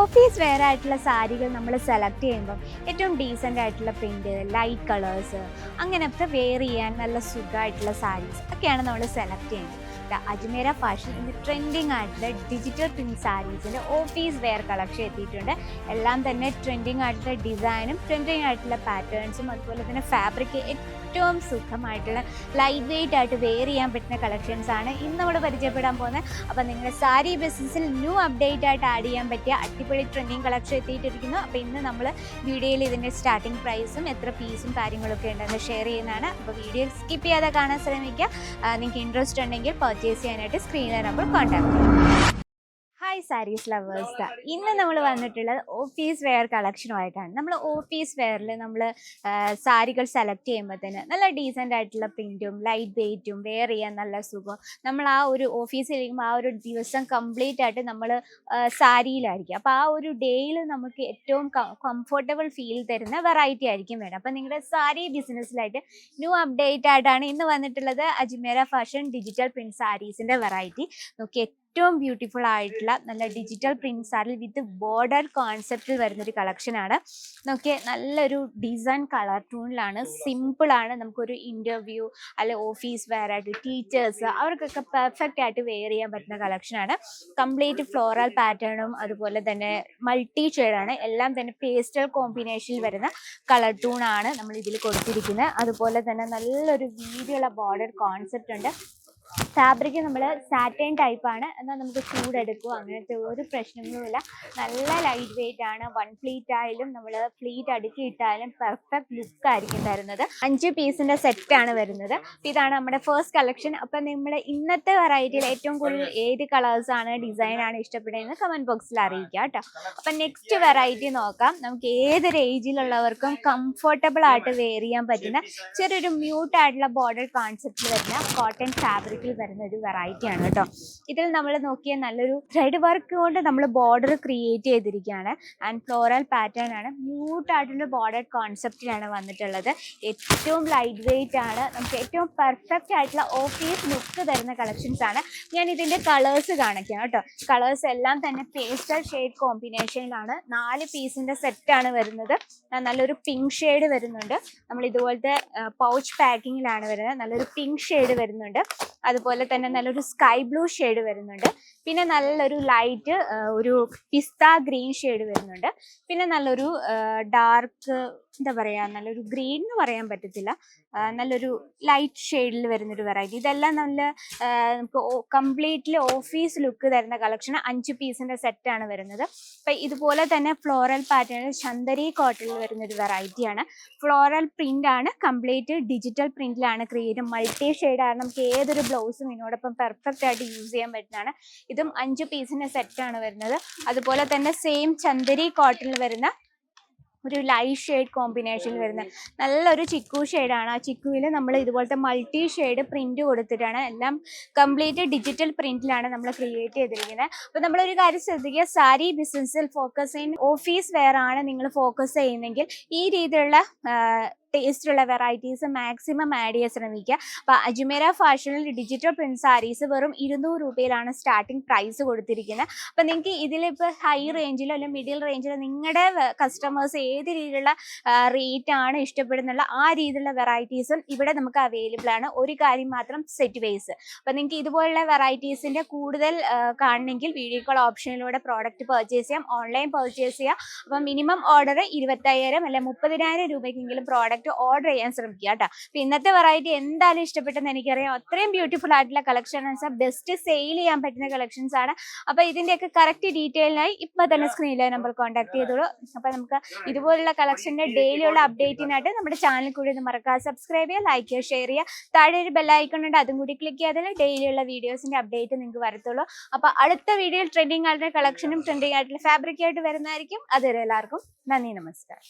Office wear ആയിട്ടുള്ള സാരികൾ നമ്മൾ സെലക്ട് ചെയ്യുമ്പം ഏറ്റവും ഡീസൻ്റ് ആയിട്ടുള്ള പ്രിൻറ്റ്, ലൈറ്റ് കളേഴ്സ്, അങ്ങനത്തെ വെയർ ചെയ്യാൻ നല്ല സുഖമായിട്ടുള്ള സാരീസ് ഒക്കെയാണ് നമ്മൾ സെലക്ട് ചെയ്യുന്നത്. അജ്മീര ഫാഷൻ ഇന്ന് ട്രെൻഡിങ് ആയിട്ടുള്ള ഡിജിറ്റൽ പ്രിൻറ്റ് സാരീസിൻ്റെ ഓഫീസ് വെയർ കളക്ഷൻ എത്തിയിട്ടുണ്ട്. എല്ലാം തന്നെ ട്രെൻഡിങ് ആയിട്ടുള്ള ഡിസൈനും ട്രെൻഡിങ് ആയിട്ടുള്ള പാറ്റേൺസും അതുപോലെ തന്നെ ഫാബ്രിക് ഏറ്റവും സുഖമായിട്ടുള്ള ലൈറ്റ് വെയ്റ്റ് ആയിട്ട് വെയർ ചെയ്യാൻ പറ്റുന്ന കളക്ഷൻസ് ആണ് ഇന്ന് നമ്മൾ പരിചയപ്പെടാൻ പോകുന്നത്. അപ്പോൾ നിങ്ങളുടെ സാരി ബിസിനസ്സിൽ ന്യൂ അപ്ഡേറ്റ് ആയിട്ട് ആഡ് ചെയ്യാൻ പറ്റിയ അടിപൊളി ട്രെൻഡിങ് കളക്ഷൻ എത്തിയിട്ടിരിക്കുന്നു. അപ്പോൾ ഇന്ന് നമ്മൾ വീഡിയോയിൽ ഇതിൻ്റെ സ്റ്റാർട്ടിംഗ് പ്രൈസും എത്ര പീസും കാര്യങ്ങളൊക്കെ ഉണ്ടെന്ന് ഷെയർ ചെയ്യുന്നതാണ്. അപ്പോൾ വീഡിയോ സ്കിപ്പ് ചെയ്യാതെ കാണാൻ ശ്രമിക്കുക. നിങ്ങൾക്ക് ഇൻട്രസ്റ്റ് ഉണ്ടെങ്കിൽ പർച്ചേസ് ചെയ്യാനായിട്ട് സ്ക്രീനിലെ നമ്പർ കോൺടാക്ട് ചെയ്യാം. ഹായ് സാരീസ് ലവേഴ്സ്, ഇന്ന് നമ്മൾ വന്നിട്ടുള്ളത് ഓഫീസ് വെയർ കളക്ഷനുമായിട്ടാണ്. നമ്മൾ ഓഫീസ് വെയറിൽ നമ്മൾ സാരികൾ സെലക്ട് ചെയ്യുമ്പോൾ തന്നെ നല്ല ഡീസൻ്റ് ആയിട്ടുള്ള പ്രിൻറ്റും ലൈറ്റ് വെയ്റ്റും വെയർ ചെയ്യാൻ നല്ല സുഖം. നമ്മൾ ആ ഒരു ഓഫീസിലിരിക്കുമ്പോൾ ആ ഒരു ദിവസം കംപ്ലീറ്റ് ആയിട്ട് നമ്മൾ സാരിയിലായിരിക്കും. അപ്പോൾ ആ ഒരു ഡേയിൽ നമുക്ക് ഏറ്റവും കംഫർട്ടബിൾ ഫീൽ തരുന്ന വെറൈറ്റി ആയിരിക്കും വേണം. അപ്പോൾ നിങ്ങളുടെ സാരി ബിസിനസ്സിലായിട്ട് ന്യൂ അപ്ഡേറ്റ് ആയിട്ടാണ് ഇന്ന് വന്നിട്ടുള്ളത് അജ്മീര ഫാഷൻ ഡിജിറ്റൽ പ്രിൻറ്റ് സാരീസിൻ്റെ വെറൈറ്റി. നോക്കി ഏറ്റവും ബ്യൂട്ടിഫുൾ ആയിട്ടുള്ള നല്ല digital print sari with border കോൺസെപ്റ്റിൽ വരുന്നൊരു കളക്ഷനാണ്. നോക്കിയേ, നല്ലൊരു ഡിസൈൻ കളർ ടൂണിലാണ്, സിമ്പിളാണ്. നമുക്കൊരു ഇൻ്റർവ്യൂ അല്ലെ ഓഫീസ് വെയർ ആയിട്ട് ടീച്ചേഴ്സ് അവർക്കൊക്കെ പെർഫെക്റ്റ് ആയിട്ട് വെയർ ചെയ്യാൻ പറ്റുന്ന കളക്ഷനാണ്. കംപ്ലീറ്റ് ഫ്ലോറൽ പാറ്റേണും അതുപോലെ തന്നെ മൾട്ടി ഷെയ്ഡാണ്. എല്ലാം തന്നെ പേസ്റ്റൽ കോമ്പിനേഷനിൽ വരുന്ന കളർ ടൂണാണ് നമ്മൾ ഇതിൽ കൊടുത്തിരിക്കുന്നത്. അതുപോലെ തന്നെ നല്ലൊരു വീതിയുള്ള ബോർഡർ കോൺസെപ്റ്റ് ഉണ്ട്. ഫാബ്രിക് നമ്മൾ സാറ്റൈൻ ടൈപ്പാണ്, എന്നാൽ നമുക്ക് ചൂടെടുക്കുക അങ്ങനത്തെ ഒരു പ്രശ്നങ്ങളുമില്ല. നല്ല ലൈറ്റ് വെയ്റ്റ് ആണ്. വൺ ഫ്ലീറ്റ് ആയാലും നമ്മൾ ഫ്ലീറ്റ് അടുക്കി ഇട്ടാലും പെർഫെക്റ്റ് ലുക്കായിരിക്കും തരുന്നത്. 5 പീസിൻ്റെ സെറ്റാണ് വരുന്നത്. ഇതാണ് നമ്മുടെ ഫസ്റ്റ് കളക്ഷൻ. അപ്പം നമ്മൾ ഇന്നത്തെ വെറൈറ്റിയിൽ ഏറ്റവും കൂടുതൽ ഏത് കളേഴ്സാണ് ഡിസൈനാണ് ഇഷ്ടപ്പെടുന്നത് കമൻറ്റ് ബോക്സിൽ അറിയിക്കുക കേട്ടോ. അപ്പം നെക്സ്റ്റ് വെറൈറ്റി നോക്കാം. നമുക്ക് ഏതൊരു ഏജിലുള്ളവർക്കും കംഫർട്ടബിൾ ആയിട്ട് വെയർ ചെയ്യാൻ പറ്റുന്ന ചെറിയൊരു മ്യൂട്ടായിട്ടുള്ള ബോർഡർ കോൺസെപ്റ്റിൽ വരുന്ന കോട്ടൺ ഫാബ്രിക് വരുന്ന ഒരു വെറൈറ്റി ആണ് കേട്ടോ. ഇതിൽ നമ്മൾ നോക്കിയാൽ നല്ലൊരു ത്രെഡ് വർക്ക് കൊണ്ട് നമ്മൾ ബോർഡർ ക്രിയേറ്റ് ചെയ്തിരിക്കുകയാണ്. ആൻഡ് ഫ്ലോറൽ പാറ്റേൺ ആണ്. മ്യൂട്ടായിട്ടുള്ള ബോർഡർ കോൺസെപ്റ്റിലാണ് വന്നിട്ടുള്ളത്. ഏറ്റവും ലൈറ്റ് വെയ്റ്റ് ആണ്. നമുക്ക് ഏറ്റവും പെർഫെക്റ്റ് ആയിട്ടുള്ള ഓഫീസ് ലുക്ക് തരുന്ന കളക്ഷൻസ് ആണ്. ഞാൻ ഇതിൻ്റെ കളേഴ്സ് കാണിക്കാം കേട്ടോ. കളേഴ്സ് എല്ലാം തന്നെ പേസ്റ്റൽ ഷെയ്ഡ് കോമ്പിനേഷനിലാണ്. 4 പീസിൻ്റെ സെറ്റാണ് വരുന്നത്. നല്ലൊരു പിങ്ക് ഷെയ്ഡ് വരുന്നുണ്ട്. നമ്മൾ ഇതുപോലത്തെ പൗച്ച് പാക്കിങ്ങിലാണ് വരുന്നത്. നല്ലൊരു പിങ്ക് ഷെയ്ഡ് വരുന്നുണ്ട്. അതുപോലെ തന്നെ നല്ലൊരു സ്കൈ ബ്ലൂ ഷെയ്ഡ് വരുന്നുണ്ട്. പിന്നെ നല്ലൊരു ലൈറ്റ് ഒരു പിസ്ത ഗ്രീൻ ഷെയ്ഡ് വരുന്നുണ്ട്. പിന്നെ നല്ലൊരു ഡാർക്ക് എന്താ പറയുക, നല്ലൊരു ഗ്രീൻ എന്ന് പറയാൻ പറ്റത്തില്ല, നല്ലൊരു ലൈറ്റ് ഷെയ്ഡിൽ വരുന്നൊരു വെറൈറ്റി. ഇതെല്ലാം നല്ല നമുക്ക് കംപ്ലീറ്റ്ലി ഓഫീസ് ലുക്ക് തരുന്ന കളക്ഷൻ. 5 പീസിൻ്റെ സെറ്റാണ് വരുന്നത്. അപ്പം ഇതുപോലെ തന്നെ ഫ്ലോറൽ പാറ്റേൺ ചന്ദരി കോട്ടണിൽ വരുന്നൊരു വെറൈറ്റിയാണ്. ഫ്ലോറൽ പ്രിൻ്റ് ആണ്. കംപ്ലീറ്റ് ഡിജിറ്റൽ പ്രിൻറ്റിലാണ് ക്രിയേറ്റ്. മൾട്ടി ഷെയ്ഡാണ്. നമുക്ക് ഏതൊരു ബ്ലൗസും ഇതിനോടൊപ്പം പെർഫെക്റ്റ് ആയിട്ട് യൂസ് ചെയ്യാൻ പറ്റുന്നതാണ്. ഇതും 5 പീസിൻ്റെ സെറ്റാണ് വരുന്നത്. അതുപോലെ തന്നെ സെയിം ചന്ദരി കോട്ടണിൽ വരുന്ന ഒരു ലൈറ്റ് ഷെയ്ഡ് കോമ്പിനേഷനിൽ വരുന്ന നല്ലൊരു ചിക്കു ഷെയ്ഡാണ്. ആ ചിക്കുവിൽ നമ്മൾ ഇതുപോലത്തെ മൾട്ടി ഷെയ്ഡ് പ്രിൻറ്റ് കൊടുത്തിട്ടാണ്. എല്ലാം കംപ്ലീറ്റ് ഡിജിറ്റൽ പ്രിൻറ്റിലാണ് നമ്മൾ ക്രിയേറ്റ് ചെയ്തിരിക്കുന്നത്. അപ്പോൾ നമ്മളൊരു കാര്യം ശ്രദ്ധിക്കുക, സാരി ബിസിനസ്സിൽ ഫോക്കസ് ചെയ്യുന്ന ഓഫീസ് വെയർ ആണ് നിങ്ങൾ ഫോക്കസ് ചെയ്യുന്നെങ്കിൽ ഈ രീതിയിലുള്ള ടേസ്റ്റുള്ള വെറൈറ്റീസ് മാക്സിമം ആഡ് ചെയ്യാൻ ശ്രമിക്കുക. അപ്പോൾ അജ്മീര ഫാഷനിൽ ഡിജിറ്റൽ പ്രിൻറ്റ് സാരീസ് വെറും 200 രൂപയിലാണ് സ്റ്റാർട്ടിംഗ് പ്രൈസ് കൊടുത്തിരിക്കുന്നത്. അപ്പോൾ നിങ്ങൾക്ക് ഇതിലിപ്പോൾ ഹൈ റേഞ്ചിലോ അല്ലെങ്കിൽ മിഡിൽ റേഞ്ചിലോ നിങ്ങളുടെ കസ്റ്റമേഴ്സ് ഏത് രീതിയിലുള്ള റേറ്റ് ആണ് ഇഷ്ടപ്പെടുന്നുള്ള ആ രീതിയിലുള്ള വെറൈറ്റീസും ഇവിടെ നമുക്ക് അവൈലബിൾ ആണ്. ഒരു കാര്യം മാത്രം, സെറ്റ് വൈസ്. അപ്പോൾ നിങ്ങൾക്ക് ഇതുപോലുള്ള വെറൈറ്റീസിൻ്റെ കൂടുതൽ കാണണമെങ്കിൽ വീഡിയോ കോൾ ഓപ്ഷനിലൂടെ പ്രോഡക്റ്റ് പർച്ചേസ് ചെയ്യാം, ഓൺലൈൻ പർച്ചേസ് ചെയ്യാം. അപ്പോൾ മിനിമം ഓർഡർ 25,000 അല്ലെങ്കിൽ 30,000 രൂപയ്ക്കെങ്കിലും പ്രോഡക്റ്റ് ഓർഡർ ചെയ്യാൻ ശ്രമിക്കുക കേട്ടോ. അപ്പോൾ ഇന്നത്തെ വെറൈറ്റി എന്തായാലും ഇഷ്ടപ്പെട്ടെന്ന് എനിക്കറിയാം. അത്രയും ബ്യൂട്ടിഫുൾ ആയിട്ടുള്ള കളക്ഷൻസ്, ബെസ്റ്റ് സെയിൽ ചെയ്യാൻ പറ്റുന്ന കളക്ഷൻസ് ആണ്. അപ്പോൾ ഇതിൻ്റെയൊക്കെ കറക്റ്റ് ഡീറ്റെയിലായി ഇപ്പോൾ തന്നെ സ്ക്രീനിലെ നമ്പർ കോൺടാക്ട് ചെയ്തോളൂ. അപ്പോൾ നമുക്ക് ഇതുപോലുള്ള കളക്ഷൻ്റെ ഡെയിലിയുള്ള അപ്ഡേറ്റിനായിട്ട് നമ്മുടെ ചാനൽ കൂടി ഒന്ന് മറക്കാതെ സബ്സ്ക്രൈബ് ചെയ്യുക, ലൈക്ക് ചെയ്യുക, ഷെയർ ചെയ്യുക. താഴെ ഒരു ബെല്ലൈക്കൺ ഉണ്ട്, അതും കൂടി ക്ലിക്ക് ചെയ്താൽ ഡെയിലിയുള്ള വീഡിയോസിൻ്റെ അപ്ഡേറ്റ് നിങ്ങൾക്ക് വരത്തുള്ളൂ. അപ്പോൾ അടുത്ത വീഡിയോയിൽ ട്രെൻഡിങ് ആയിട്ടുള്ള കളക്ഷനും ട്രെൻഡിങ് ആയിട്ടുള്ള ഫാബ്രിക്കായിട്ട് വരുന്നതായിരിക്കും. അതുവരെ എല്ലാവർക്കും നന്ദി, നമസ്കാരം.